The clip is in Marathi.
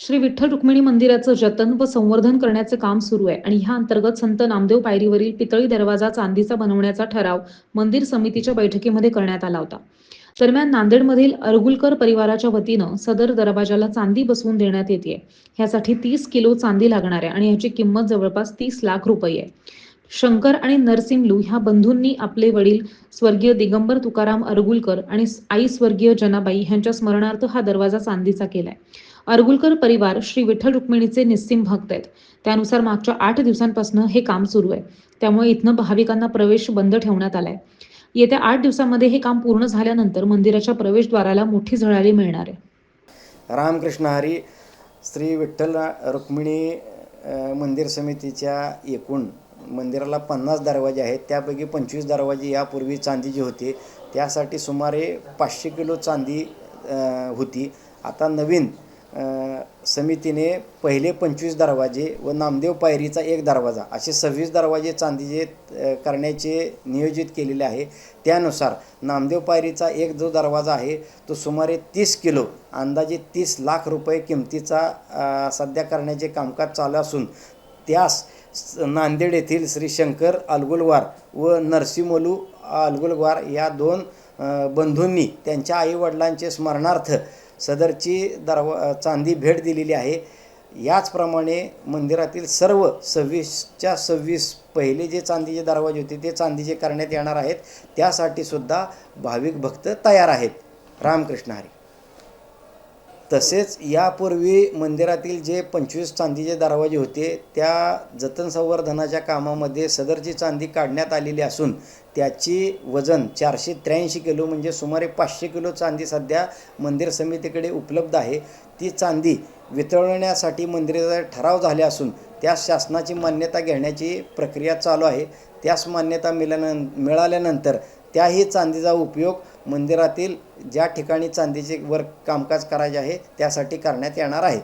श्री विठ्ठल रुक्मिणी मंदिराचं जतन व संवर्धन करण्याचे काम सुरू आहे आणि ह्या अंतर्गत संत नामदेव पायरीवरील पितळी दरवाजा चांदीचा बनवण्याचा ठराव मंदिर समितीच्या बैठकीमध्ये करण्यात आला होता. दरम्यान नांदेडमधील अरगुलकर परिवाराच्या वतीनं सदर दरवाजाला चांदी बसवून देण्यात येते. ह्यासाठी 30 किलो चांदी लागणार आहे आणि ह्याची किंमत जवळपास 30 लाख रुपये आहे. शंकर आणि नरसिंहलू ह्या बंधूंनी आपले वडील स्वर्गीय दिगंबर तुकाराम अरगुलकर आणि आई स्वर्गीय जनाबाई यांच्या स्मरणार्थ हा दरवाजा चांदीचा केलाय. अरगुलकर परिवार श्री विठ्ठल रुक्मिणीचे निस्सिम भक्त आहेत. त्यानुसार मागच्या 8 दिवसांपासून हे काम सुरू आहे. त्यामुळे इथनं भाविकांना प्रवेश बंद ठेवण्यात आलाय. येत्या 8 दिवसांमध्ये हे काम पूर्ण झाल्यानंतर मंदिराच्या प्रवेशद्वाराला मोठी झळाळी मिळणार आहे. रामकृष्ण हरी. श्री विठ्ठल रुक्मिणी मंदिर समितीच्या एकूण मंदिराला 50 दरवाजे आहेत. त्यापैकी 25 दरवाजे यापूर्वी चांदीचे होते. त्यासाठी सुमारे 500 किलो चांदी होती. आता नवीन समितीने पहिले 25 दरवाजे व नामदेव पायरीचा एक दरवाजा असे 26 दरवाजे चांदीचे करण्याचे नियोजित केलेले आहे. त्यानुसार नामदेव पायरीचा एक जो दरवाजा आहे तो सुमारे 30 किलो अंदाजे 30 लाख रुपये किमतीचा सध्या करण्याचे कामकाज चालू असून त्यास नांदेड येथील श्री शंकर अलगुलवार व नरसिंहलू अलगुलवार या दोन बंधूंनी त्यांच्या आईवडिलांचे स्मरणार्थ सदरची चांदी भेट दिलेली आहे. याचप्रमाणे मंदिरातील सर्व 26च्या 26 पहिले जे चांदीचे दरवाजे होते ते चांदीचे करण्यात येणार आहेत. त्यासाठी सुद्धा भाविक भक्त तयार आहेत. रामकृष्ण हरी. तसेच यापूर्वी मंदिरातील जे 25 चांदीचे दरवाजे होते त्या जतन संवर्धनाच्या कामामध्ये सदरची चांदी काढण्यात आलेली असून त्याची वजन 483 किलो म्हणजे सुमारे 500 किलो चांदी सध्या मंदिर समितीकडे उपलब्ध आहे. ती चांदी वितळवण्यासाठी मंदिराचा ठराव झाले असून त्यास शासनाची मान्यता घेण्याची प्रक्रिया चालू आहे. त्यास मान्यता मिळाल्यानंतर त्याही चांदीचा उपयोग मंदिरातील ज्या ठिकाणी चांदीचे वर कामकाज करायचे आहे त्यासाठी करण्यात येणार आहे.